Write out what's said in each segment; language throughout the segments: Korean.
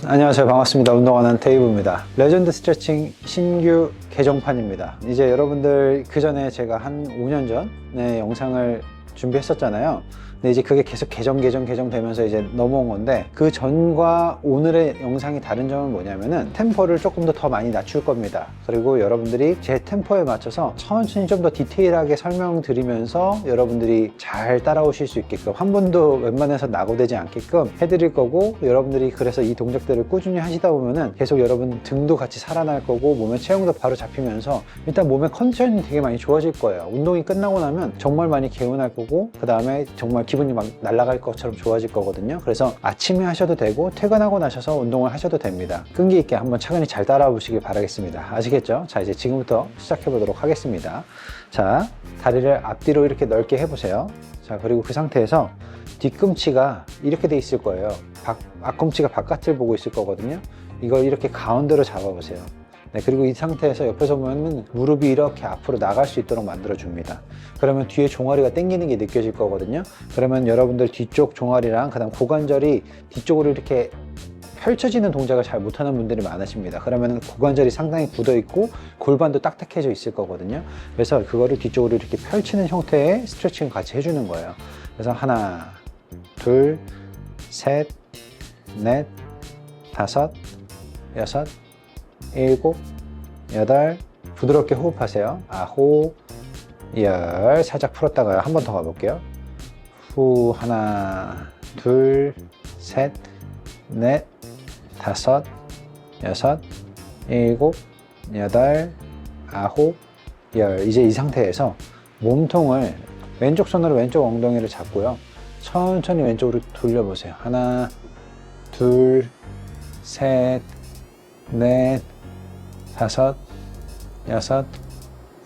안녕하세요. 반갑습니다. 운동하는 데이브입니다. 레전드 스트레칭 신규 개정판입니다. 이제 여러분들 그 전에 제가 한 5년 전에 영상을 준비했었잖아요. 근데 이제 그게 계속 개정 되면서 이제 넘어온 건데, 그 전과 오늘의 영상이 다른 점은 뭐냐면은 템포를 조금 더 많이 낮출 겁니다. 그리고 여러분들이 제 템포에 맞춰서 천천히 좀 더 디테일하게 설명드리면서 여러분들이 잘 따라오실 수 있게끔, 한 번도 웬만해서 낙오되지 않게끔 해드릴 거고, 여러분들이 그래서 이 동작들을 꾸준히 하시다 보면은 계속 여러분 등도 같이 살아날 거고, 몸의 체형도 바로 잡히면서 일단 몸의 컨디션이 되게 많이 좋아질 거예요. 운동이 끝나고 나면 정말 많이 개운할 거고, 그 다음에 정말 기분이 막 날아갈 것처럼 좋아질 거거든요. 그래서 아침에 하셔도 되고 퇴근하고 나셔서 운동을 하셔도 됩니다. 끈기 있게 한번 차근히 잘 따라와 보시길 바라겠습니다. 아시겠죠? 자, 이제 지금부터 시작해 보도록 하겠습니다. 자, 다리를 앞뒤로 이렇게 넓게 해보세요. 자, 그리고 그 상태에서 뒤꿈치가 이렇게 돼 있을 거예요. 앞꿈치가 바깥을 보고 있을 거거든요. 이걸 이렇게 가운데로 잡아보세요. 네, 그리고 이 상태에서 옆에서 보면 무릎이 이렇게 앞으로 나갈 수 있도록 만들어 줍니다. 그러면 뒤에 종아리가 당기는 게 느껴질 거거든요. 그러면 여러분들 뒤쪽 종아리랑 그다음 고관절이 뒤쪽으로 이렇게 펼쳐지는 동작을 잘 못하는 분들이 많으십니다. 그러면 고관절이 상당히 굳어 있고 골반도 딱딱해져 있을 거거든요. 그래서 그거를 뒤쪽으로 이렇게 펼치는 형태의 스트레칭을 같이 해주는 거예요. 그래서 하나, 둘, 셋, 넷, 다섯, 여섯, 일곱, 여덟, 부드럽게 호흡하세요. 아홉, 열, 살짝 풀었다가요. 한 번 더 가볼게요. 후, 하나, 둘, 셋, 넷, 다섯, 여섯, 일곱, 여덟, 아홉, 열. 이제 이 상태에서 몸통을 왼쪽 손으로 왼쪽 엉덩이를 잡고요. 천천히 왼쪽으로 돌려보세요. 하나, 둘, 셋, 넷, 다섯, 여섯,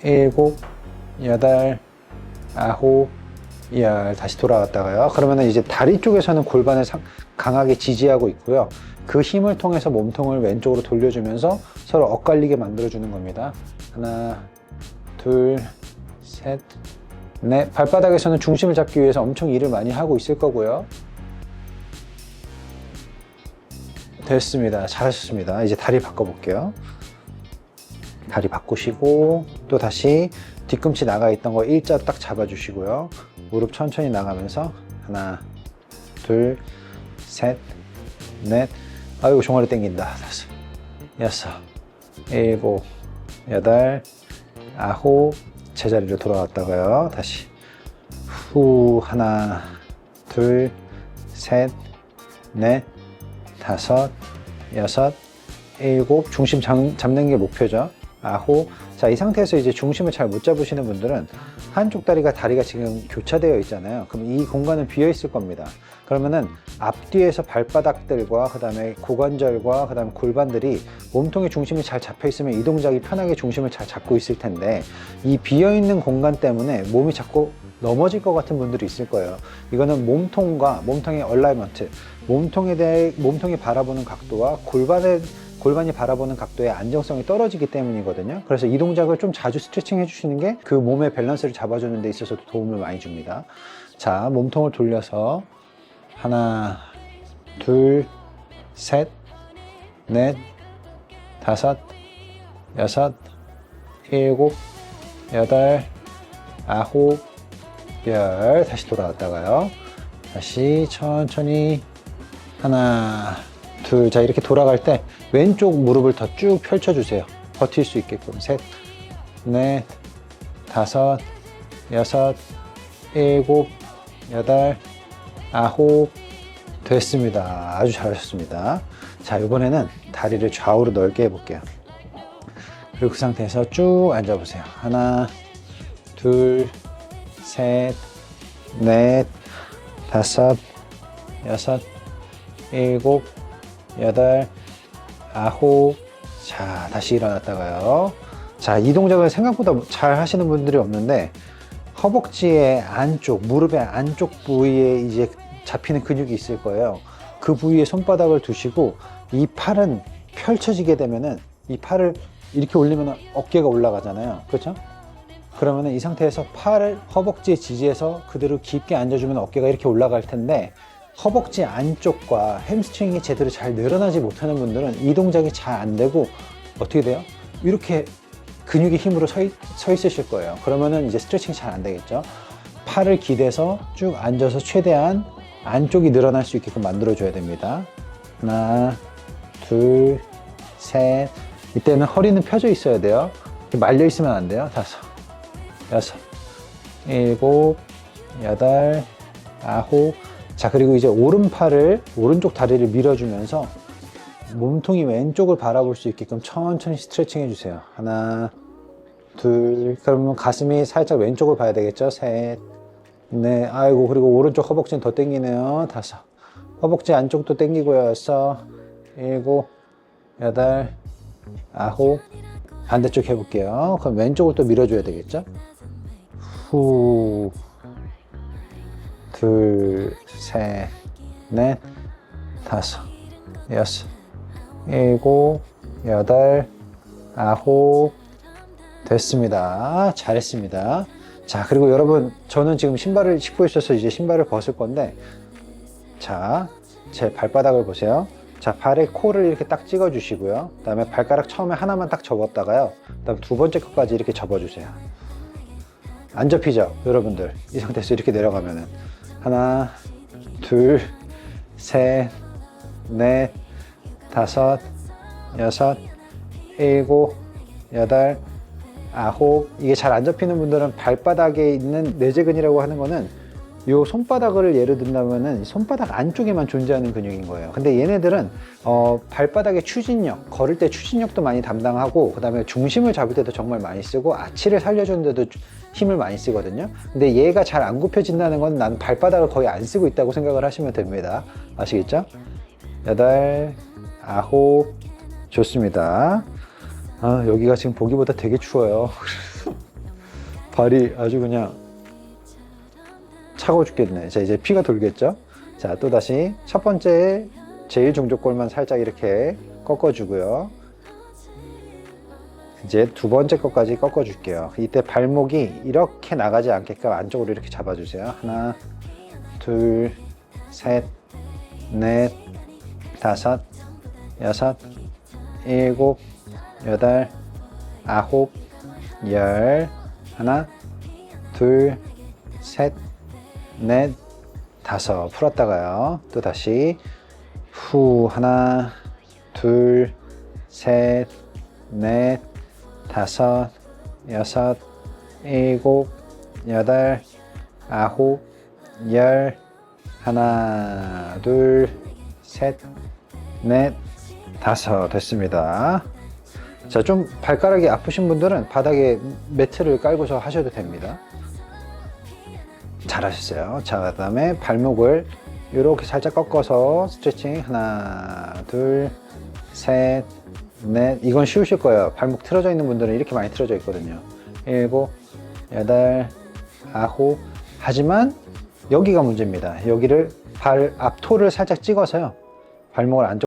일곱, 여덟, 아홉, 열. 다시 돌아갔다가요. 그러면 이제 다리 쪽에서는 골반을 강하게 지지하고 있고요. 그 힘을 통해서 몸통을 왼쪽으로 돌려주면서 서로 엇갈리게 만들어주는 겁니다. 하나, 둘, 셋, 넷. 발바닥에서는 중심을 잡기 위해서 엄청 일을 많이 하고 있을 거고요. 됐습니다. 잘하셨습니다. 이제 다리 바꿔볼게요. 다리 바꾸시고 또 다시 뒤꿈치 나가 있던 거 일자로 딱 잡아주시고요. 무릎 천천히 나가면서 하나, 둘, 셋, 넷. 아이고, 종아리 땡긴다. 다섯, 여섯, 일곱, 여덟, 아홉. 제자리로 돌아왔다가요. 다시 후, 하나, 둘, 셋, 넷, 다섯, 여섯, 일곱. 중심 잡는 게 목표죠. 아홉. 자, 이 상태에서 이제 중심을 잘 못 잡으시는 분들은 한쪽 다리가 지금 교차되어 있잖아요. 그럼 이 공간은 비어 있을 겁니다. 그러면은 앞뒤에서 발바닥들과 그 다음에 고관절과 그 다음에 골반들이 몸통의 중심이 잘 잡혀 있으면 이 동작이 편하게 중심을 잘 잡고 있을 텐데, 이 비어 있는 공간 때문에 몸이 자꾸 넘어질 것 같은 분들이 있을 거예요. 이거는 몸통의 얼라이먼트, 몸통이 바라보는 각도와 골반이 바라보는 각도의 안정성이 떨어지기 때문이거든요. 그래서 이 동작을 좀 자주 스트레칭 해주시는 게 그 몸의 밸런스를 잡아주는 데 있어서도 도움을 많이 줍니다. 자, 몸통을 돌려서 하나, 둘, 셋, 넷, 다섯, 여섯, 일곱, 여덟, 아홉, 열. 다시 돌아왔다가요. 다시 천천히 하나, 둘. 자, 이렇게 돌아갈 때 왼쪽 무릎을 더 쭉 펼쳐주세요. 버틸 수 있게끔. 셋, 넷, 다섯, 여섯, 일곱, 여덟, 아홉. 됐습니다. 아주 잘하셨습니다. 자, 이번에는 다리를 좌우로 넓게 해볼게요. 그리고 그 상태에서 쭉 앉아보세요. 하나, 둘, 셋, 넷, 다섯, 여섯, 일곱, 여덟, 아홉. 자, 다시 일어났다가요. 자, 이 동작을 생각보다 잘 하시는 분들이 없는데, 허벅지의 안쪽, 무릎의 안쪽 부위에 이제 잡히는 근육이 있을 거예요. 그 부위에 손바닥을 두시고 이 팔은 펼쳐지게 되면은, 이 팔을 이렇게 올리면 어깨가 올라가잖아요. 그렇죠? 그러면 이 상태에서 팔을 허벅지에 지지해서 그대로 깊게 앉아주면 어깨가 이렇게 올라갈 텐데, 허벅지 안쪽과 햄스트링이 제대로 잘 늘어나지 못하는 분들은 이 동작이 잘 안 되고 어떻게 돼요? 이렇게 근육의 힘으로 서 있으실 거예요. 그러면은 이제 스트레칭이 잘 안 되겠죠. 팔을 기대서 쭉 앉아서 최대한 안쪽이 늘어날 수 있게끔 만들어 줘야 됩니다. 하나, 둘, 셋. 이때는 허리는 펴져 있어야 돼요. 말려 있으면 안 돼요. 다섯, 여섯, 일곱, 여덟, 아홉. 자, 그리고 이제 오른쪽 다리를 밀어주면서 몸통이 왼쪽을 바라볼 수 있게끔 천천히 스트레칭 해주세요. 하나, 둘. 그러면 가슴이 살짝 왼쪽을 봐야 되겠죠? 셋, 넷. 아이고, 그리고 오른쪽 허벅지는 더 당기네요. 다섯. 허벅지 안쪽도 당기고요. 여섯, 일곱, 여덟, 아홉. 반대쪽 해볼게요. 그럼 왼쪽을 또 밀어줘야 되겠죠? 후, 둘, 셋, 넷, 다섯, 여섯, 일곱, 여덟, 아홉. 됐습니다. 잘했습니다. 자, 그리고 여러분, 저는 지금 신발을 신고 있어서 이제 신발을 벗을 건데, 자, 제 발바닥을 보세요. 자, 발에 코를 이렇게 딱 찍어 주시고요. 그 다음에 발가락 처음에 하나만 딱 접었다가요. 그 다음 두 번째 것까지 이렇게 접어 주세요. 안 접히죠? 여러분들, 이 상태에서 이렇게 내려가면은 하나, 둘, 셋, 넷, 다섯, 여섯, 일곱, 여덟, 아홉. 이게 잘 안 접히는 분들은 발바닥에 있는 내재근이라고 하는 거는 요 손바닥을 예를 든다면은 손바닥 안쪽에만 존재하는 근육인 거예요. 근데 얘네들은 발바닥의 추진력, 걸을 때 추진력도 많이 담당하고, 그 다음에 중심을 잡을 때도 정말 많이 쓰고, 아치를 살려주는 데도 힘을 많이 쓰거든요. 근데 얘가 잘 안 굽혀진다는 건 난 발바닥을 거의 안 쓰고 있다고 생각을 하시면 됩니다. 아시겠죠? 여덟, 아홉. 좋습니다. 아, 여기가 지금 보기보다 되게 추워요. 발이 아주 그냥 차가워 죽겠네. 자, 이제 피가 돌겠죠? 자, 또 다시 첫 번째 제일 중족골만 살짝 이렇게 꺾어주고요. 이제 두 번째 것까지 꺾어줄게요. 이때 발목이 이렇게 나가지 않게끔 안쪽으로 이렇게 잡아주세요. 하나, 둘, 셋, 넷, 다섯, 여섯, 일곱, 여덟, 아홉, 열. 하나, 둘, 셋, 넷, 다섯. 풀었다가요. 또 다시 후. 하나, 둘, 셋, 넷, 다섯, 여섯, 일곱, 여덟, 아홉, 열. 하나, 둘, 셋, 넷, 다섯. 됐습니다. 자, 좀 발가락이 아프신 분들은 바닥에 매트를 깔고서 하셔도 됩니다. 잘하셨어요. 자, 그 다음에 발목을 이렇게 살짝 꺾어서 스트레칭. 하나, 둘, 셋, 넷. 이건 쉬우실 거예요. 발목 틀어져 있는 분들은 이렇게 많이 틀어져 있거든요. 일곱, 여덟, 아홉. 하지만 여기가 문제입니다. 여기를 발 앞토를 살짝 찍어서요. 발목을 안쪽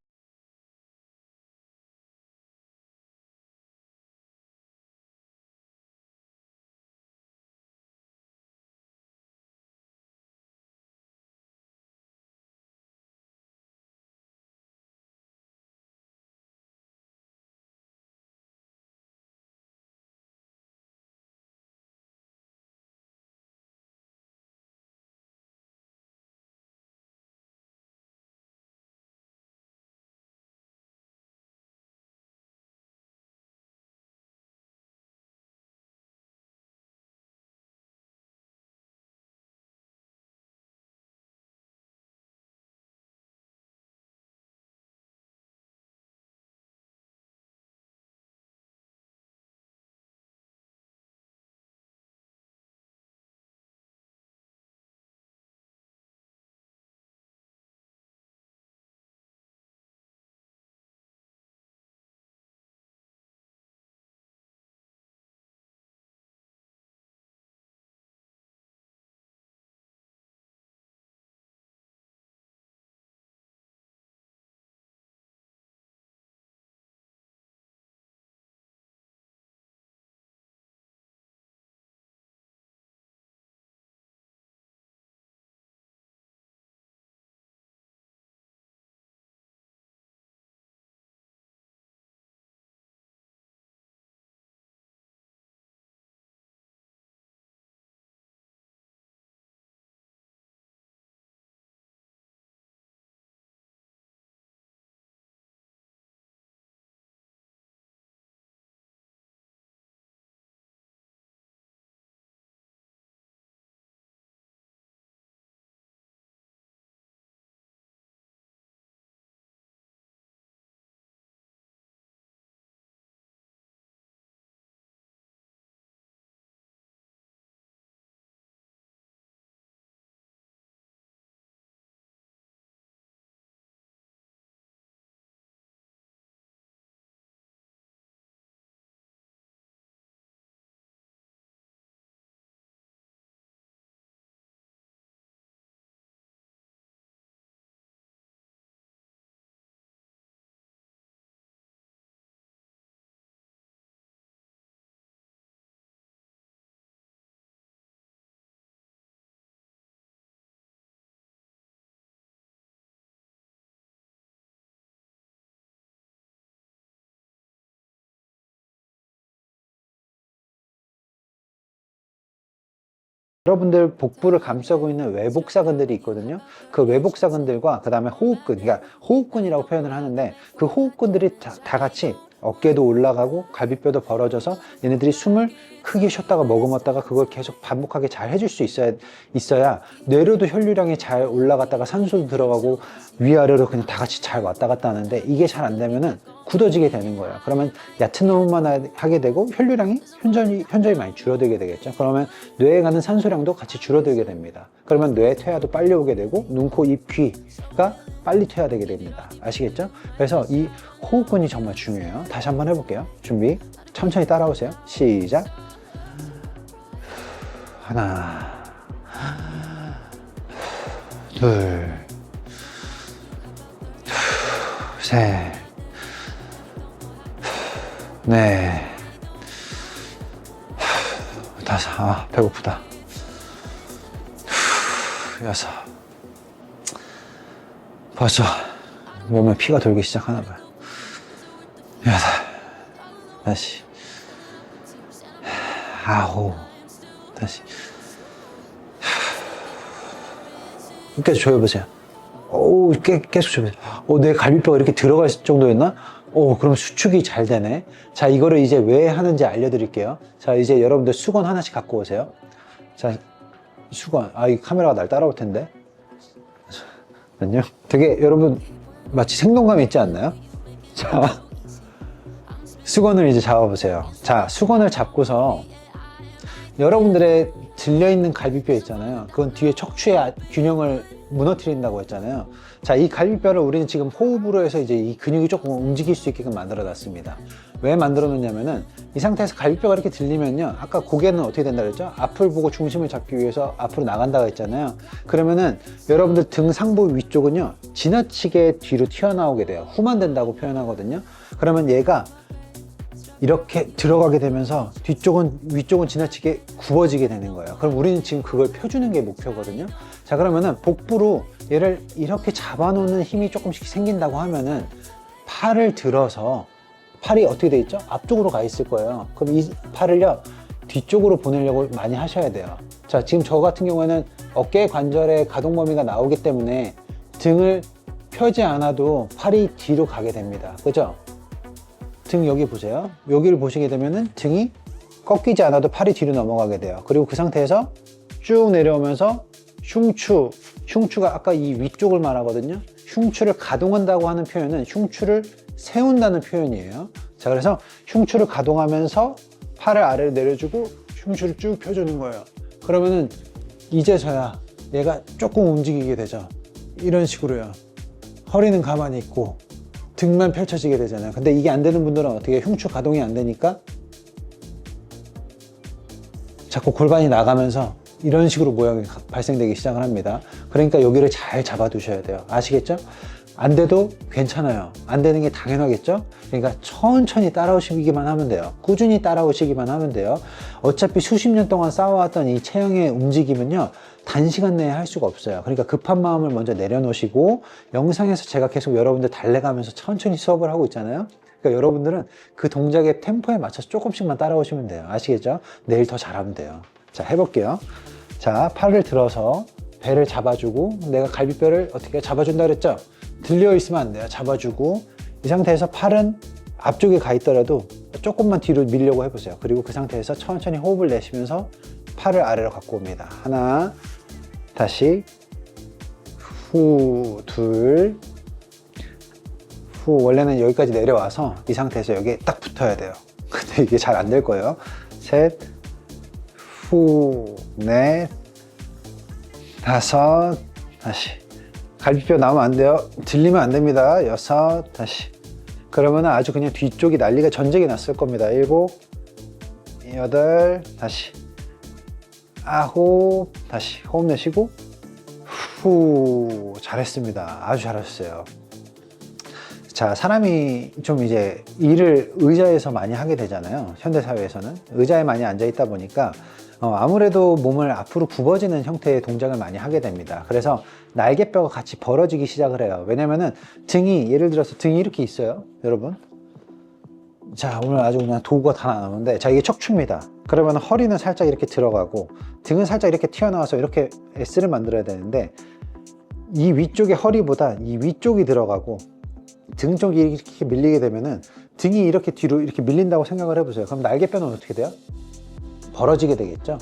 여러분들 복부를 감싸고 있는 외복사근들이 있거든요. 그 외복사근들과 그 다음에 호흡근, 그러니까 호흡근이라고 표현을 하는데 그 호흡근들이 다 같이 어깨도 올라가고 갈비뼈도 벌어져서 얘네들이 숨을 크게 쉬었다가 머금었다가 그걸 계속 반복하게 잘 해줄 수 있어야 뇌로도 혈류량이 잘 올라갔다가 산소도 들어가고 위아래로 그냥 다 같이 잘 왔다 갔다 하는데 이게 잘 안 되면은 굳어지게 되는 거예요. 그러면 얕은 호흡만 하게 되고 혈류량이 현저히 많이 줄어들게 되겠죠. 그러면 뇌에 가는 산소량도 같이 줄어들게 됩니다. 그러면 뇌 퇴화도 빨리 오게 되고 눈, 코, 입, 귀가 빨리 퇴화되게 됩니다. 아시겠죠? 그래서 이 호흡근이 정말 중요해요. 다시 한번 해볼게요. 준비. 천천히 따라오세요. 시작. 하나, 둘, 셋, 넷, 다섯. 배고프다. 여섯. 벌써 몸에 피가 돌기 시작하나 봐요. 여덟. 다시. 아홉. 다시. 계속 조여보세요. 오, 계속 조여보세요. 내 갈비뼈가 이렇게 들어갈 정도였나? 그럼 수축이 잘 되네. 자, 이거를 이제 왜 하는지 알려드릴게요. 자, 이제 여러분들 수건 하나씩 갖고 오세요. 자, 수건. 이 카메라가 날 따라올 텐데. 잠깐만요. 되게 여러분 마치 생동감이 있지 않나요? 자, 수건을 이제 잡아보세요. 자, 수건을 잡고서 여러분들의 들려있는 갈비뼈 있잖아요. 그건 뒤에 척추의 균형을 무너뜨린다고 했잖아요. 자, 이 갈비뼈를 우리는 지금 호흡으로 해서 이제 이 근육이 조금 움직일 수 있게끔 만들어 놨습니다. 왜 만들어 놓냐면은 이 상태에서 갈비뼈가 이렇게 들리면요. 아까 고개는 어떻게 된다 그랬죠? 앞을 보고 중심을 잡기 위해서 앞으로 나간다고 했잖아요. 그러면은 여러분들 등 상부 위쪽은요. 지나치게 뒤로 튀어나오게 돼요. 후만된다고 표현하거든요. 그러면 얘가 이렇게 들어가게 되면서 위쪽은 지나치게 굽어지게 되는 거예요. 그럼 우리는 지금 그걸 펴주는 게 목표거든요. 자, 그러면은 복부로 얘를 이렇게 잡아놓는 힘이 조금씩 생긴다고 하면은 팔을 들어서 팔이 어떻게 돼 있죠? 앞쪽으로 가 있을 거예요. 그럼 이 팔을요 뒤쪽으로 보내려고 많이 하셔야 돼요. 자, 지금 저 같은 경우에는 어깨 관절의 가동 범위가 나오기 때문에 등을 펴지 않아도 팔이 뒤로 가게 됩니다. 그죠? 등 여기 보세요. 여기를 보시게 되면은 등이 꺾이지 않아도 팔이 뒤로 넘어가게 돼요. 그리고 그 상태에서 쭉 내려오면서 흉추가 아까 이 위쪽을 말하거든요. 흉추를 가동한다고 하는 표현은 흉추를 세운다는 표현이에요. 자, 그래서 흉추를 가동하면서 팔을 아래로 내려주고 흉추를 쭉 펴주는 거예요. 그러면은 이제서야 얘가 조금 움직이게 되죠. 이런 식으로요. 허리는 가만히 있고 등만 펼쳐지게 되잖아요. 근데 이게 안 되는 분들은 어떻게 흉추 가동이 안 되니까 자꾸 골반이 나가면서 이런 식으로 모양이 발생되기 시작을 합니다. 그러니까 여기를 잘 잡아 두셔야 돼요. 아시겠죠? 안 돼도 괜찮아요. 안 되는 게 당연하겠죠? 그러니까 천천히 따라오시기만 하면 돼요. 꾸준히 따라오시기만 하면 돼요. 어차피 수십 년 동안 쌓아왔던 이 체형의 움직임은요, 단시간 내에 할 수가 없어요. 그러니까 급한 마음을 먼저 내려놓으시고, 영상에서 제가 계속 여러분들 달래가면서 천천히 수업을 하고 있잖아요. 그러니까 여러분들은 그 동작의 템포에 맞춰서 조금씩만 따라오시면 돼요. 아시겠죠? 내일 더 잘하면 돼요. 자, 해볼게요. 자, 팔을 들어서 배를 잡아주고, 내가 갈비뼈를 어떻게 잡아준다 그랬죠? 들려 있으면 안 돼요. 잡아주고, 이 상태에서 팔은 앞쪽에 가 있더라도 조금만 뒤로 밀려고 해보세요. 그리고 그 상태에서 천천히 호흡을 내쉬면서 팔을 아래로 갖고 옵니다. 하나, 다시, 후, 둘, 후. 원래는 여기까지 내려와서 이 상태에서 여기에 딱 붙어야 돼요. 근데 이게 잘 안 될 거예요. 셋, 후, 넷, 다섯, 다시. 갈비뼈 나오면 안 돼요. 들리면 안 됩니다. 여섯, 다시. 그러면 아주 그냥 뒤쪽이 난리가 전쟁이 났을 겁니다. 일곱, 여덟, 다시. 아홉, 다시. 호흡 내쉬고, 후. 잘했습니다. 아주 잘하셨어요. 자, 사람이 좀 이제 일을 의자에서 많이 하게 되잖아요. 현대사회에서는. 의자에 많이 앉아 있다 보니까 아무래도 몸을 앞으로 굽어지는 형태의 동작을 많이 하게 됩니다. 그래서 날개뼈가 같이 벌어지기 시작을 해요. 왜냐면은 등이, 예를 들어서 등이 이렇게 있어요. 여러분. 자, 오늘 아주 그냥 도구가 다 나오는데, 자, 이게 척추입니다. 그러면 허리는 살짝 이렇게 들어가고 등은 살짝 이렇게 튀어나와서 이렇게 S를 만들어야 되는데, 이 위쪽의 허리보다 이 위쪽이 들어가고 등 쪽이 이렇게 밀리게 되면은 등이 이렇게 뒤로 이렇게 밀린다고 생각을 해보세요. 그럼 날개뼈는 어떻게 돼요? 벌어지게 되겠죠.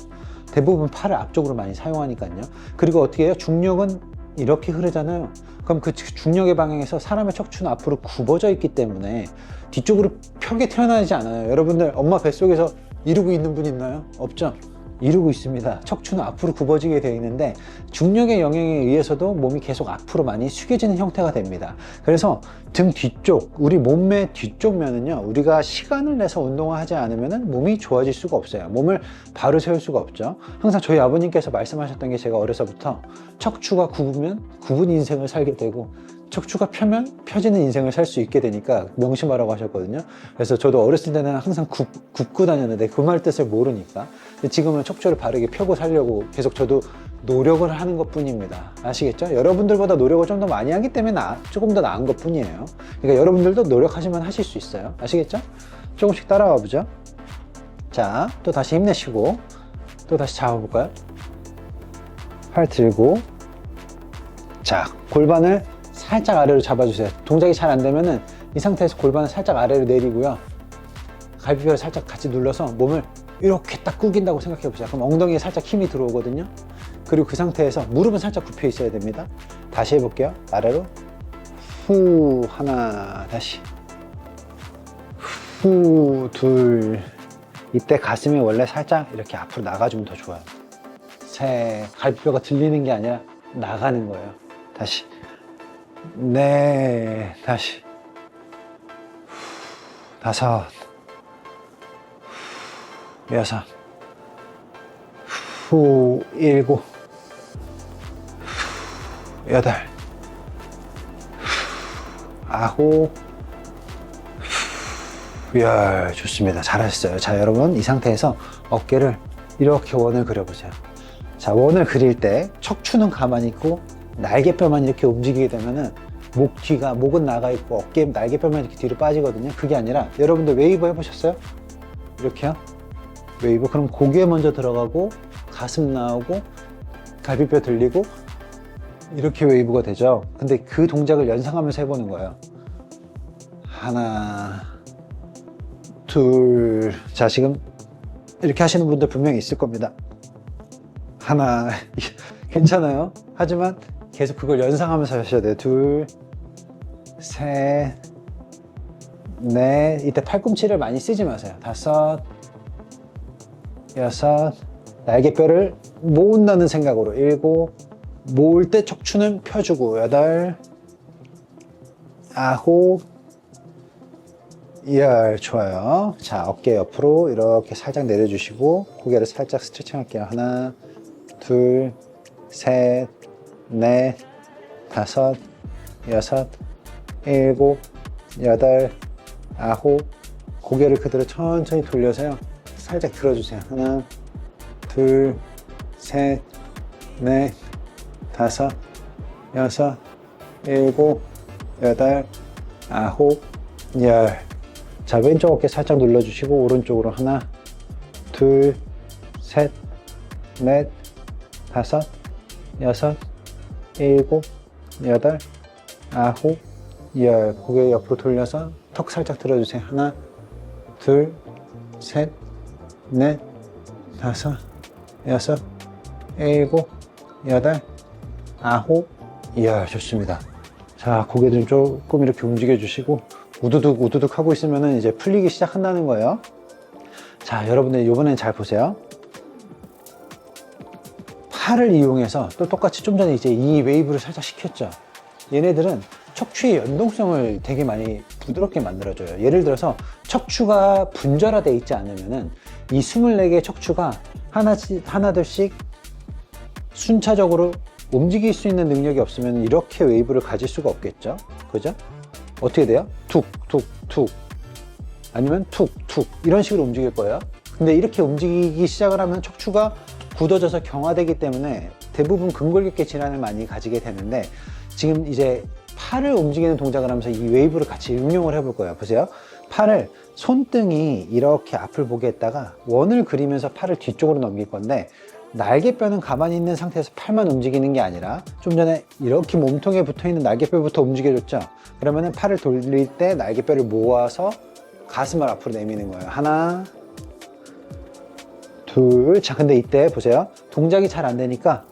대부분 팔을 앞쪽으로 많이 사용하니까요. 그리고 어떻게 해요? 중력은 이렇게 흐르잖아요. 그럼 그 중력의 방향에서 사람의 척추는 앞으로 굽어져 있기 때문에 뒤쪽으로 펴게 태어나지 않아요. 여러분들 엄마 뱃속에서 이루고 있는 분 있나요? 없죠? 이루고 있습니다. 척추는 앞으로 굽어지게 되어 있는데 중력의 영향에 의해서도 몸이 계속 앞으로 많이 숙여지는 형태가 됩니다. 그래서 등 뒤쪽, 우리 몸의 뒤쪽 면은요, 우리가 시간을 내서 운동을 하지 않으면 몸이 좋아질 수가 없어요. 몸을 바로 세울 수가 없죠. 항상 저희 아버님께서 말씀하셨던 게, 제가 어려서부터 척추가 굽으면 굽은 인생을 살게 되고 척추가 펴면 펴지는 인생을 살 수 있게 되니까 명심하라고 하셨거든요. 그래서 저도 어렸을 때는 항상 굽고 다녔는데 그 말 뜻을 모르니까, 근데 지금은 척추를 바르게 펴고 살려고 계속 저도 노력을 하는 것 뿐입니다. 아시겠죠? 여러분들보다 노력을 좀 더 많이 하기 때문에 조금 더 나은 것 뿐이에요. 그러니까 여러분들도 노력하시면 하실 수 있어요. 아시겠죠? 조금씩 따라와 보죠. 자, 또 다시 힘내시고 또 다시 잡아볼까요? 팔 들고, 자, 골반을 살짝 아래로 잡아주세요. 동작이 잘 안 되면은 이 상태에서 골반을 살짝 아래로 내리고요. 갈비뼈를 살짝 같이 눌러서 몸을 이렇게 딱 구긴다고 생각해 보세요. 그럼 엉덩이에 살짝 힘이 들어오거든요. 그리고 그 상태에서 무릎은 살짝 굽혀 있어야 됩니다. 다시 해볼게요. 아래로 후, 하나, 다시 후, 둘. 이때 가슴이 원래 살짝 이렇게 앞으로 나가주면 더 좋아요. 셋, 갈비뼈가 들리는 게 아니라 나가는 거예요. 다시 네, 다시 다섯, 여섯, 후, 일곱, 여덟, 아홉, 열. 좋습니다. 잘하셨어요. 자, 여러분 이 상태에서 어깨를 이렇게 원을 그려보세요. 자, 원을 그릴 때 척추는 가만히 있고 날개뼈만 이렇게 움직이게 되면은 목은 나가 있고 어깨 날개뼈만 이렇게 뒤로 빠지거든요. 그게 아니라, 여러분들 웨이브 해보셨어요? 이렇게요? 웨이브. 그럼 고개 먼저 들어가고 가슴 나오고 갈비뼈 들리고 이렇게 웨이브가 되죠. 근데 그 동작을 연상하면서 해보는 거예요. 하나, 둘. 자, 지금 이렇게 하시는 분들 분명히 있을 겁니다. 하나. 괜찮아요. 하지만 계속 그걸 연상하면서 하셔야 돼요. 둘, 셋, 넷. 이때 팔꿈치를 많이 쓰지 마세요. 다섯, 여섯. 날개뼈를 모은다는 생각으로. 일곱. 모을 때 척추는 펴주고. 여덟, 아홉, 열. 좋아요. 자, 어깨 옆으로 이렇게 살짝 내려주시고 고개를 살짝 스트레칭 할게요. 하나, 둘, 셋, 넷, 다섯, 여섯, 일곱, 여덟, 아홉. 고개를 그대로 천천히 돌려서요. 살짝 들어주세요. 하나, 둘, 셋, 넷, 다섯, 여섯, 일곱, 여덟, 아홉, 열. 자, 왼쪽 어깨 살짝 눌러주시고 오른쪽으로 하나, 둘, 셋, 넷, 다섯, 여섯, 일곱, 여덟, 아홉, 열. 고개 옆으로 돌려서 턱 살짝 들어주세요. 하나, 둘, 셋, 넷, 다섯, 여섯, 일곱, 여덟, 아홉, 열. 좋습니다. 자, 고개 좀 조금 이렇게 움직여 주시고 우두둑 우두둑 하고 있으면 이제 풀리기 시작한다는 거예요. 자, 여러분들 이번엔 잘 보세요. 팔을 이용해서 또 똑같이 좀 전에 이제 이 웨이브를 살짝 시켰죠. 얘네들은 척추의 연동성을 되게 많이 부드럽게 만들어줘요. 예를 들어서 척추가 분절화되어 있지 않으면은 이 24개의 척추가 하나둘씩 순차적으로 움직일 수 있는 능력이 없으면 이렇게 웨이브를 가질 수가 없겠죠. 그죠? 어떻게 돼요? 툭, 툭, 툭. 아니면 툭, 툭. 이런 식으로 움직일 거예요. 근데 이렇게 움직이기 시작을 하면 척추가 굳어져서 경화되기 때문에 대부분 근골격계 질환을 많이 가지게 되는데, 지금 이제 팔을 움직이는 동작을 하면서 이 웨이브를 같이 응용을 해볼 거예요. 보세요. 팔을 손등이 이렇게 앞을 보게 했다가 원을 그리면서 팔을 뒤쪽으로 넘길 건데, 날개뼈는 가만히 있는 상태에서 팔만 움직이는 게 아니라 좀 전에 이렇게 몸통에 붙어 있는 날개뼈부터 움직여줬죠. 그러면은 팔을 돌릴 때 날개뼈를 모아서 가슴을 앞으로 내미는 거예요. 하나, 둘. 자, 근데 이때 보세요. 동작이 잘 안 되니까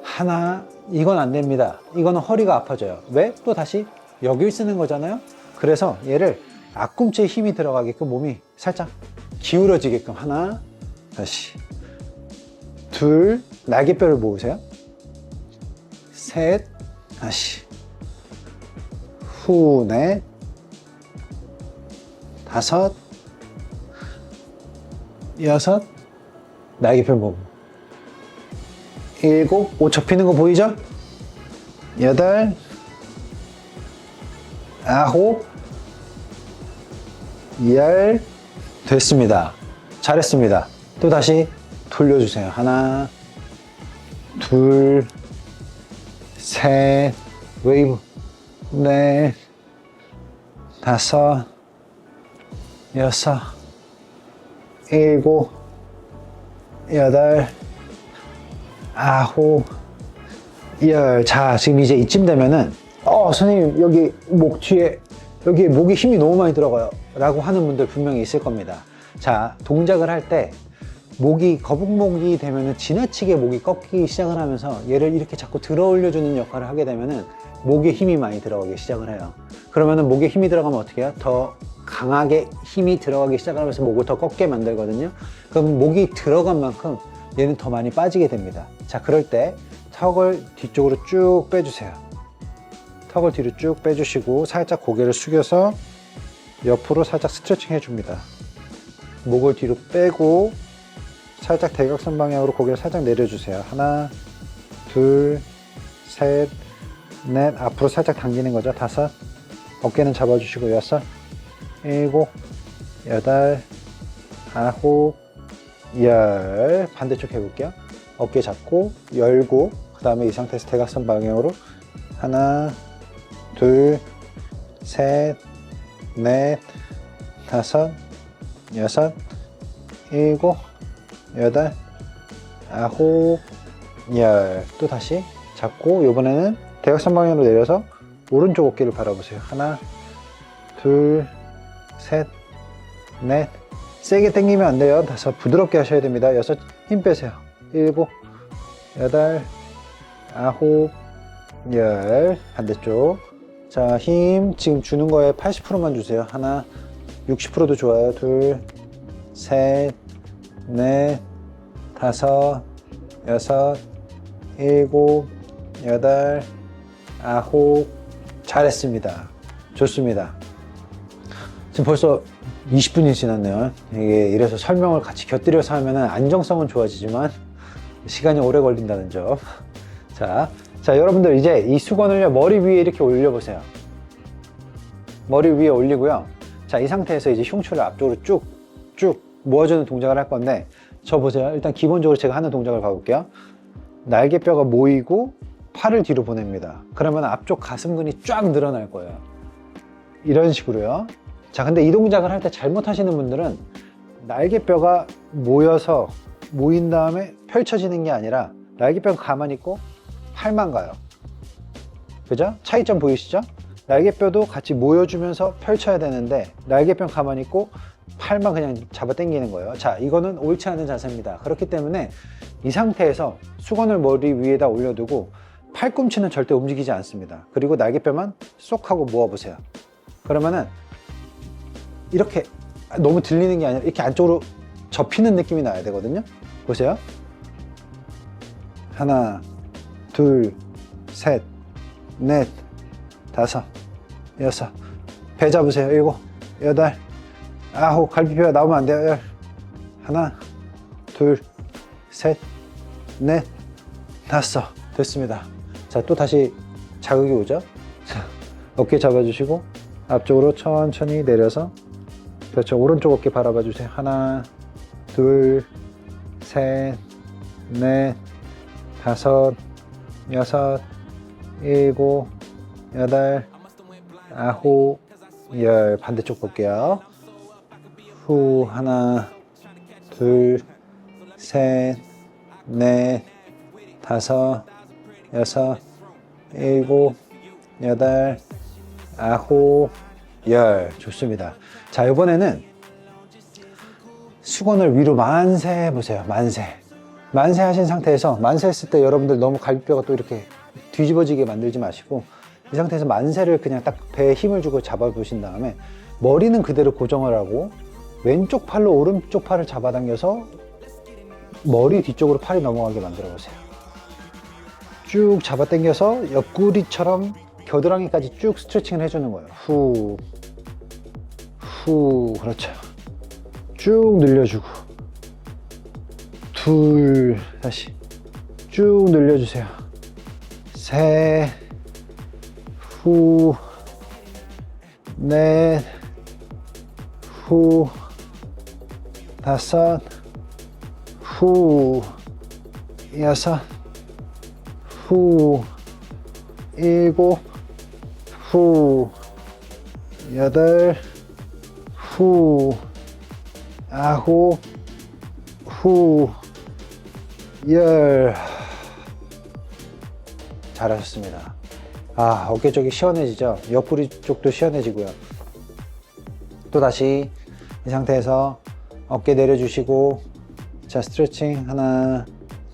하나, 이건 안 됩니다. 이거는 허리가 아파져요. 왜? 또 다시 여기를 쓰는 거잖아요. 그래서 얘를 앞꿈치에 힘이 들어가게끔 몸이 살짝 기울어지게끔 하나, 다시 둘, 날개뼈를 모으세요. 셋, 다시 후, 넷, 다섯, 여섯, 날개뼈 모으고 일곱, 옷 접히는 거 보이죠? 여덟, 아홉, 열. 됐습니다. 잘했습니다. 또 다시 돌려주세요. 하나, 둘, 셋, 웨이브, 넷, 다섯, 여섯, 일곱, 여덟, 아홉, 열. 자, 지금 이제 이쯤 되면은 선생님 여기 목 뒤에 여기 목에 힘이 너무 많이 들어가요 라고 하는 분들 분명히 있을 겁니다. 자, 동작을 할 때 목이 거북목이 되면은 지나치게 목이 꺾이기 시작을 하면서 얘를 이렇게 자꾸 들어 올려주는 역할을 하게 되면은 목에 힘이 많이 들어가기 시작을 해요. 그러면은 목에 힘이 들어가면 어떻게 해요? 더 강하게 힘이 들어가기 시작하면서 목을 더 꺾게 만들거든요. 그럼 목이 들어간 만큼 얘는 더 많이 빠지게 됩니다. 자, 그럴 때 턱을 뒤쪽으로 쭉 빼주세요. 턱을 뒤로 쭉 빼주시고 살짝 고개를 숙여서 옆으로 살짝 스트레칭 해줍니다. 목을 뒤로 빼고 살짝 대각선 방향으로 고개를 살짝 내려주세요. 하나, 둘, 셋, 넷. 앞으로 살짝 당기는 거죠. 다섯, 어깨는 잡아주시고 여섯, 일곱, 여덟, 아홉, 열. 반대쪽 해볼게요. 어깨 잡고 열고, 그 다음에 이 상태에서 대각선 방향으로 하나, 둘, 셋, 넷, 다섯, 여섯, 일곱, 여덟, 아홉, 열. 또 다시 잡고 이번에는 대각선 방향으로 내려서 오른쪽 어깨를 바라보세요. 하나, 둘, 셋, 넷. 세게 당기면 안 돼요. 다섯, 부드럽게 하셔야 됩니다. 여섯, 힘 빼세요. 일곱, 여덟, 아홉, 열. 반대쪽. 자, 힘 지금 주는 거에 80%만 주세요. 하나, 60%도 좋아요. 둘, 셋, 넷, 다섯, 여섯, 일곱, 여덟, 아홉. 잘했습니다. 좋습니다. 지금 벌써 20분이 지났네요. 이게 이래서 설명을 같이 곁들여서 하면은 안정성은 좋아지지만 시간이 오래 걸린다는 점. 자, 여러분들 이제 이 수건을요, 머리 위에 이렇게 올려보세요. 머리 위에 올리고요. 자, 이 상태에서 이제 흉추를 앞쪽으로 쭉 모아주는 동작을 할 건데, 저 보세요. 일단 기본적으로 제가 하는 동작을 봐볼게요. 날개뼈가 모이고 팔을 뒤로 보냅니다. 그러면 앞쪽 가슴근이 쫙 늘어날 거예요. 이런 식으로요. 자, 근데 이 동작을 할 때 잘못하시는 분들은 날개뼈가 모인 다음에 펼쳐지는 게 아니라 날개뼈가 가만히 있고 팔만 가요. 그죠? 차이점 보이시죠? 날개뼈도 같이 모여주면서 펼쳐야 되는데 날개뼈는 가만히 있고 팔만 그냥 잡아 당기는 거예요. 자, 이거는 옳지 않은 자세입니다. 그렇기 때문에 이 상태에서 수건을 머리 위에다 올려두고 팔꿈치는 절대 움직이지 않습니다. 그리고 날개뼈만 쏙 하고 모아보세요. 그러면은 이렇게 너무 들리는 게 아니라 이렇게 안쪽으로 접히는 느낌이 나야 되거든요. 보세요. 하나, 둘, 셋, 넷, 다섯, 여섯. 배 잡으세요. 일곱, 여덟, 아홉. 갈비뼈가 나오면 안 돼요. 열. 하나, 둘, 셋, 넷, 다섯. 됐습니다. 자, 또 다시 자극이 오죠? 자, 어깨 잡아주시고 앞쪽으로 천천히 내려서, 그렇죠. 오른쪽 어깨 바라봐 주세요. 하나, 둘, 셋, 넷, 다섯, 여섯, 일곱, 여덟, 아홉, 열. 반대쪽 볼게요. 후. 하나, 둘, 셋, 넷, 다섯, 여섯, 일곱, 여덟, 아홉, 열. 좋습니다. 자, 이번에는 수건을 위로 만세 해보세요. 만세. 만세 하신 상태에서, 만세 했을 때 여러분들 너무 갈비뼈가 또 이렇게 뒤집어지게 만들지 마시고, 이 상태에서 만세를 그냥 딱 배에 힘을 주고 잡아보신 다음에 머리는 그대로 고정을 하고 왼쪽 팔로 오른쪽 팔을 잡아당겨서 머리 뒤쪽으로 팔이 넘어가게 만들어 보세요. 쭉 잡아당겨서 옆구리처럼 겨드랑이까지 쭉 스트레칭을 해주는 거예요. 후, 후. 그렇죠. 쭉 늘려주고, 둘. 다시 쭉 늘려주세요. 셋, 후, 넷, 후, 다섯, 후, 여섯, 후, 일곱, 후, 여덟, 후, 아홉, 후, 열. 잘하셨습니다. 아, 어깨 쪽이 시원해지죠? 옆구리 쪽도 시원해지고요. 또 다시 이 상태에서 어깨 내려주시고, 자, 스트레칭 하나,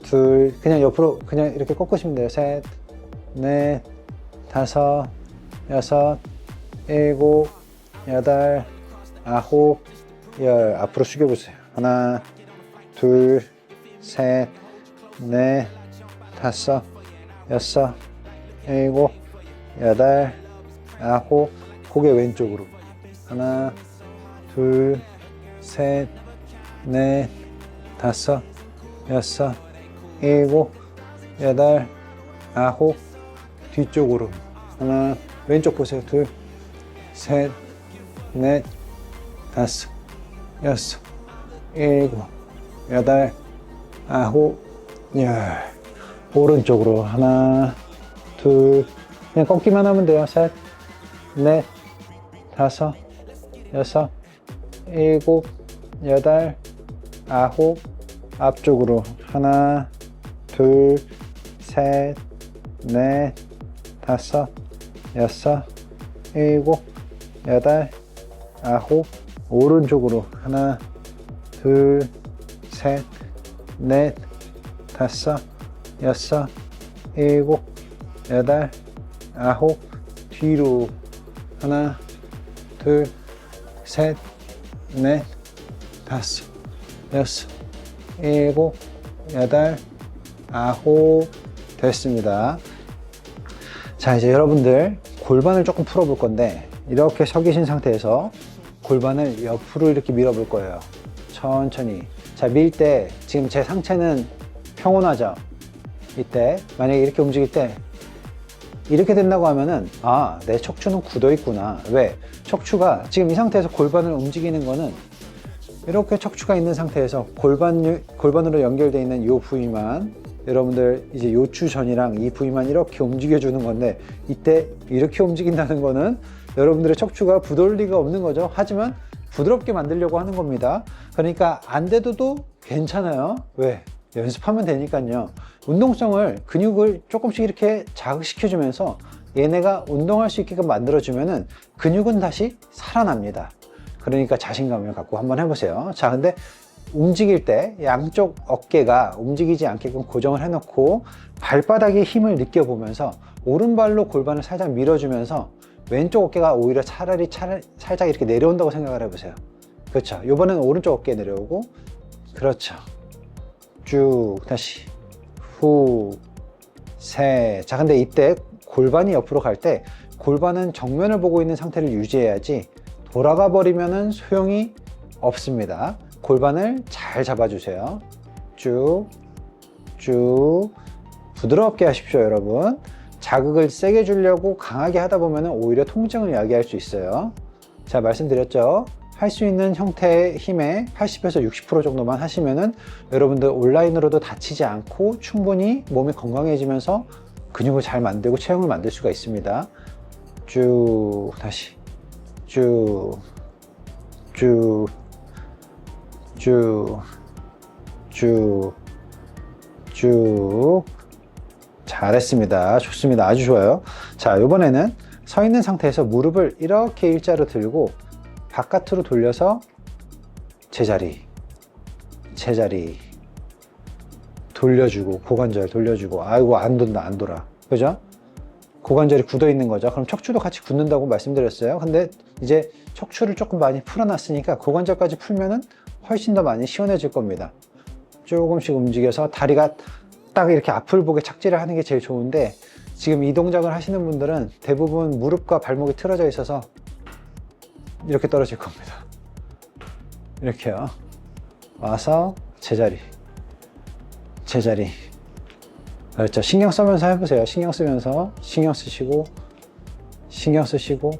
둘. 그냥 옆으로 그냥 이렇게 꺾으시면 돼요. 셋, 넷, 다섯, 여섯, 일곱, 여덟, 아홉, 열. 앞으로 숙여보세요. 하나, 둘, 셋, 넷, 다섯, 여섯, 일곱, 여덟, 아홉. 고개 왼쪽으로. 하나, 둘, 셋, 넷, 다섯, 여섯, 일곱, 여덟, 아홉. 뒤쪽으로. 하나, 왼쪽 보세요. 둘, 셋, 넷, 다섯, 여섯, 일곱, 여덟, 아홉, 열. 오른쪽으로. 하나, 둘. 그냥 꺾기만 하면 돼요. 셋, 넷, 다섯, 여섯, 일곱, 여덟, 아홉. 앞쪽으로. 하나, 둘, 셋, 넷, 다섯, 여섯, 일곱, 여덟, 아홉. 오른쪽으로. 하나, 둘, 셋, 넷, 다섯, 여섯, 일곱, 여덟, 아홉. 뒤로. 하나, 둘, 셋, 넷, 다섯, 여섯, 일곱, 여덟, 아홉. 됐습니다. 자, 이제 여러분들 골반을 조금 풀어볼 건데, 이렇게 서 계신 상태에서 골반을 옆으로 이렇게 밀어볼 거예요. 천천히. 자, 밀 때 지금 제 상체는 평온하죠? 이때 만약에 이렇게 움직일 때 이렇게 된다고 하면은, 아, 내 척추는 굳어 있구나. 왜? 척추가 지금 이 상태에서 골반을 움직이는 거는, 이렇게 척추가 있는 상태에서 골반으로 연결되어 있는 이 부위만, 여러분들 이제 요추전이랑 이 부위만 이렇게 움직여 주는 건데, 이때 이렇게 움직인다는 거는 여러분들의 척추가 부드러울 리가 없는 거죠. 하지만 부드럽게 만들려고 하는 겁니다. 그러니까 안 돼도 괜찮아요. 왜? 연습하면 되니까요. 운동성을, 근육을 조금씩 이렇게 자극시켜 주면서 얘네가 운동할 수 있게끔 만들어 주면은 근육은 다시 살아납니다. 그러니까 자신감을 갖고 한번 해보세요. 자, 근데 움직일 때 양쪽 어깨가 움직이지 않게끔 고정을 해놓고 발바닥에 힘을 느껴보면서 오른발로 골반을 살짝 밀어주면서 왼쪽 어깨가 오히려 차라리 살짝 이렇게 내려온다고 생각을 해보세요. 그렇죠. 이번에는 오른쪽 어깨 내려오고, 그렇죠. 쭉 다시 후, 셋. 자, 근데 이때 골반이 옆으로 갈 때 골반은 정면을 보고 있는 상태를 유지해야지 돌아가 버리면은 소용이 없습니다. 골반을 잘 잡아주세요. 쭉, 쭉. 부드럽게 하십시오, 여러분. 자극을 세게 주려고 강하게 하다 보면 오히려 통증을 야기할 수 있어요. 자, 말씀드렸죠? 할 수 있는 형태의 힘의 80에서 60% 정도만 하시면은 여러분들 온라인으로도 다치지 않고 충분히 몸이 건강해지면서 근육을 잘 만들고 체형을 만들 수가 있습니다. 쭉 다시 쭉, 쭉, 쭉, 쭉, 쭉. 잘했습니다. 좋습니다. 아주 좋아요. 자, 이번에는 서 있는 상태에서 무릎을 이렇게 일자로 들고 바깥으로 돌려서 제자리, 제자리 돌려주고, 고관절 돌려주고. 아이고, 안 돈다, 안 돌아. 그죠? 고관절이 굳어 있는 거죠. 그럼 척추도 같이 굳는다고 말씀드렸어요. 근데 이제 척추를 조금 많이 풀어놨으니까 고관절까지 풀면은 훨씬 더 많이 시원해질 겁니다. 조금씩 움직여서 다리가 딱 이렇게 앞을 보게 착지를 하는 게 제일 좋은데, 지금 이 동작을 하시는 분들은 대부분 무릎과 발목이 틀어져 있어서 이렇게 떨어질 겁니다. 이렇게요. 와서 제자리, 제자리. 그렇죠. 신경 쓰면서 해보세요. 신경 쓰면서, 신경 쓰시고, 신경 쓰시고,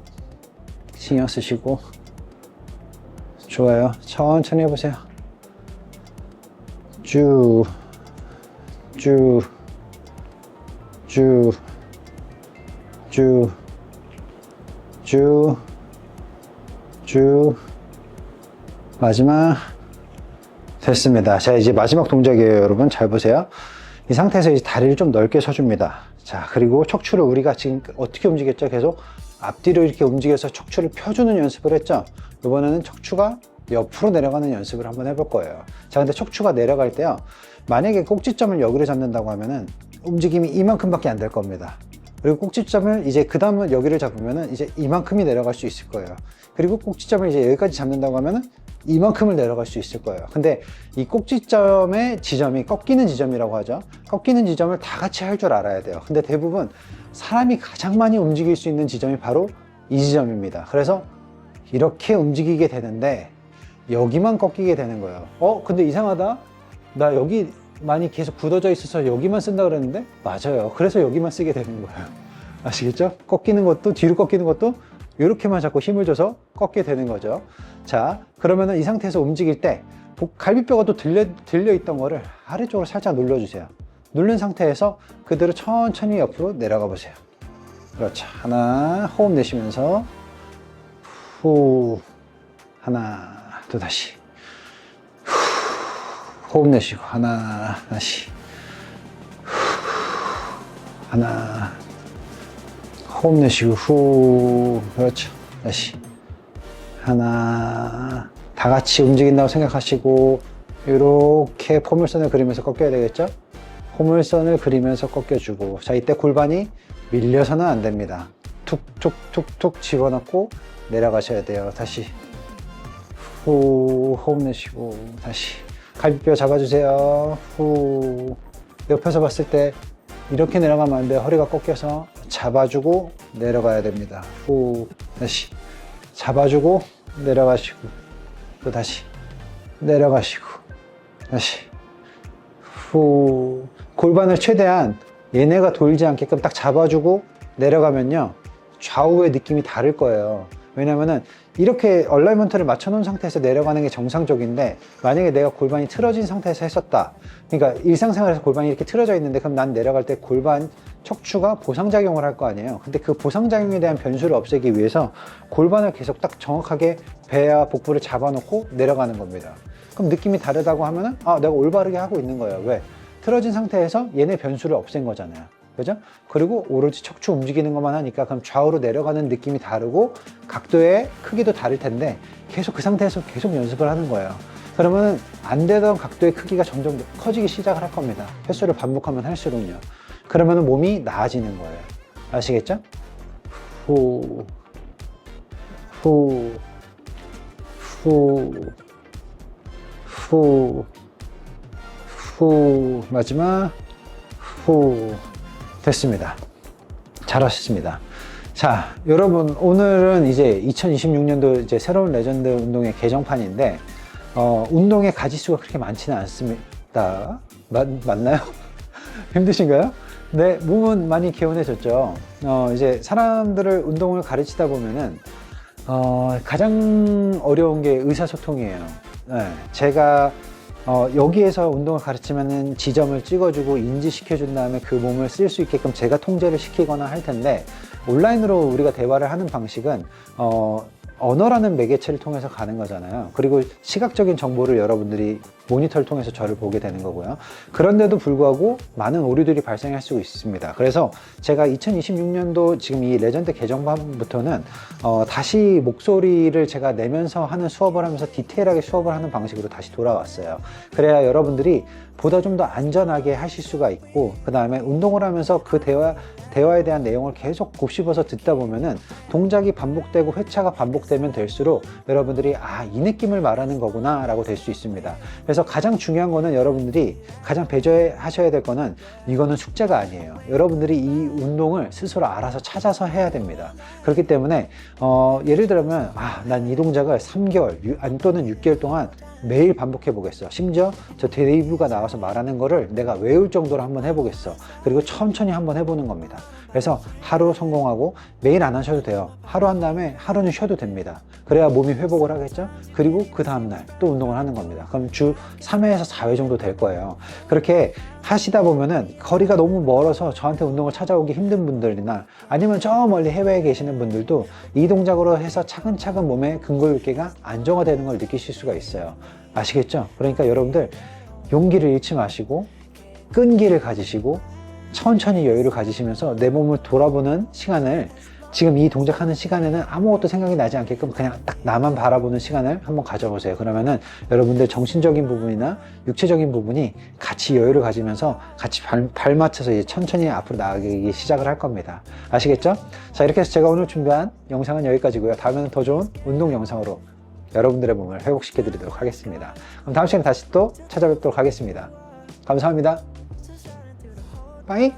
신경 쓰시고. 좋아요. 천천히 해보세요. 쭉, 쭉, 쭉, 쭉, 쭉, 쭉. 마지막. 됐습니다. 자, 이제 마지막 동작이에요, 여러분. 잘 보세요. 이 상태에서 이제 다리를 좀 넓게 서줍니다. 자, 그리고 척추를 우리가 지금 어떻게 움직였죠? 계속 앞뒤로 이렇게 움직여서 척추를 펴주는 연습을 했죠? 이번에는 척추가 옆으로 내려가는 연습을 한번 해볼 거예요. 자, 근데 척추가 내려갈 때요, 만약에 꼭지점을 여기로 잡는다고 하면은 움직임이 이만큼밖에 안 될 겁니다. 그리고 꼭지점을 이제 그 다음은 여기를 잡으면은 이제 이만큼이 내려갈 수 있을 거예요. 그리고 꼭지점을 이제 여기까지 잡는다고 하면은 이만큼을 내려갈 수 있을 거예요. 근데 이 꼭지점의 지점이 꺾이는 지점이라고 하죠. 꺾이는 지점을 다 같이 할 줄 알아야 돼요. 근데 대부분 사람이 가장 많이 움직일 수 있는 지점이 바로 이 지점입니다. 그래서 이렇게 움직이게 되는데 여기만 꺾이게 되는 거예요. 근데 이상하다. 나 여기 많이 계속 굳어져 있어서 여기만 쓴다 그랬는데, 맞아요. 그래서 여기만 쓰게 되는 거예요. 아시겠죠? 꺾이는 것도, 뒤로 꺾이는 것도 이렇게만 자꾸 힘을 줘서 꺾게 되는 거죠. 자, 그러면은 이 상태에서 움직일 때 갈비뼈가 또 들려 있던 거를 아래쪽으로 살짝 눌러주세요. 누른 상태에서 그대로 천천히 옆으로 내려가 보세요. 그렇죠. 하나, 호흡 내쉬면서 후, 하나, 또 다시 후, 호흡 내쉬고 하나, 다시 후, 하나, 호흡 내쉬고 후. 그렇죠. 다시 하나. 다 같이 움직인다고 생각하시고 이렇게 포물선을 그리면서 꺾여야 되겠죠? 포물선을 그리면서 꺾여주고. 자, 이때 골반이 밀려서는 안 됩니다. 툭툭툭툭 집어넣고 내려가셔야 돼요. 다시 후. 호흡 내쉬고 다시 갈비뼈 잡아주세요. 후. 옆에서 봤을 때 이렇게 내려가면 안 돼요. 허리가 꺾여서 잡아주고 내려가야 됩니다. 후. 다시 잡아주고 내려가시고, 또 다시 내려가시고, 다시 후. 골반을 최대한 얘네가 돌지 않게끔 딱 잡아주고 내려가면요, 좌우의 느낌이 다를 거예요. 왜냐면은 이렇게 얼라이먼트를 맞춰 놓은 상태에서 내려가는 게 정상적인데, 만약에 내가 골반이 틀어진 상태에서 했었다, 그러니까 일상생활에서 골반이 이렇게 틀어져 있는데, 그럼 난 내려갈 때 골반 척추가 보상작용을 할 거 아니에요. 근데 그 보상작용에 대한 변수를 없애기 위해서 골반을 계속 딱 정확하게 배와 복부를 잡아놓고 내려가는 겁니다. 그럼 느낌이 다르다고 하면은, 내가 올바르게 하고 있는 거예요. 왜? 틀어진 상태에서 얘네 변수를 없앤 거잖아요. 그죠? 그리고 오로지 척추 움직이는 것만 하니까 그럼 좌우로 내려가는 느낌이 다르고 각도의 크기도 다를 텐데, 계속 그 상태에서 계속 연습을 하는 거예요. 그러면 안 되던 각도의 크기가 점점 커지기 시작을 할 겁니다. 횟수를 반복하면 할수록요. 그러면 몸이 나아지는 거예요. 아시겠죠? 후, 후, 후, 후, 후. 마지막 후. 됐습니다. 잘하셨습니다. 자, 여러분, 오늘은 이제 2026년도 이제 새로운 레전드 운동의 개정판인데, 운동의 가지수가 그렇게 많지는 않습니다. 맞나요? 힘드신가요? 네, 몸은 많이 개운해졌죠. 이제 사람들을 운동을 가르치다 보면은, 가장 어려운 게 의사소통이에요. 네, 제가 여기에서 운동을 가르치면은 지점을 찍어주고 인지시켜준 다음에 그 몸을 쓸 수 있게끔 제가 통제를 시키거나 할 텐데, 온라인으로 우리가 대화를 하는 방식은 언어라는 매개체를 통해서 가는 거잖아요. 그리고 시각적인 정보를 여러분들이 모니터를 통해서 저를 보게 되는 거고요. 그런데도 불구하고 많은 오류들이 발생할 수 있습니다. 그래서 제가 2026년도 지금 이 레전드 개정반부터는 다시 목소리를 제가 내면서 하는 수업을 하면서 디테일하게 수업을 하는 방식으로 다시 돌아왔어요. 그래야 여러분들이 보다 좀 더 안전하게 하실 수가 있고, 그 다음에 운동을 하면서 그 대화에 대한 내용을 계속 곱씹어서 듣다 보면은 동작이 반복되고 회차가 반복되면 될수록 여러분들이 이 느낌을 말하는 거구나 라고 될 수 있습니다. 그래서 가장 중요한 거는 여러분들이 가장 배제하셔야 될 거는, 이거는 숙제가 아니에요. 여러분들이 이 운동을 스스로 알아서 찾아서 해야 됩니다. 그렇기 때문에 예를 들면 난 이 동작을 3개월 또는 6개월 동안 매일 반복해 보겠어. 심지어 저 데이브가 나와서 말하는 거를 내가 외울 정도로 한번 해보겠어. 그리고 천천히 한번 해보는 겁니다. 그래서 하루 성공하고, 매일 안 하셔도 돼요. 하루 한 다음에 하루는 쉬어도 됩니다. 그래야 몸이 회복을 하겠죠. 그리고 그 다음날 또 운동을 하는 겁니다. 그럼 주 3회에서 4회 정도 될 거예요. 그렇게 하시다 보면은 거리가 너무 멀어서 저한테 운동을 찾아오기 힘든 분들이나, 아니면 저 멀리 해외에 계시는 분들도 이 동작으로 해서 차근차근 몸의 근골격계가 안정화되는 걸 느끼실 수가 있어요. 아시겠죠? 그러니까 여러분들 용기를 잃지 마시고 끈기를 가지시고 천천히 여유를 가지시면서 내 몸을 돌아보는 시간을, 지금 이 동작하는 시간에는 아무것도 생각이 나지 않게끔 그냥 딱 나만 바라보는 시간을 한번 가져보세요. 그러면은 여러분들 정신적인 부분이나 육체적인 부분이 같이 여유를 가지면서 같이 발 맞춰서 이제 천천히 앞으로 나가기 시작을 할 겁니다. 아시겠죠? 자, 이렇게 해서 제가 오늘 준비한 영상은 여기까지고요. 다음에는 더 좋은 운동 영상으로 여러분들의 몸을 회복시켜 드리도록 하겠습니다. 그럼 다음 시간에 다시 또 찾아뵙도록 하겠습니다. 감사합니다. 빠이.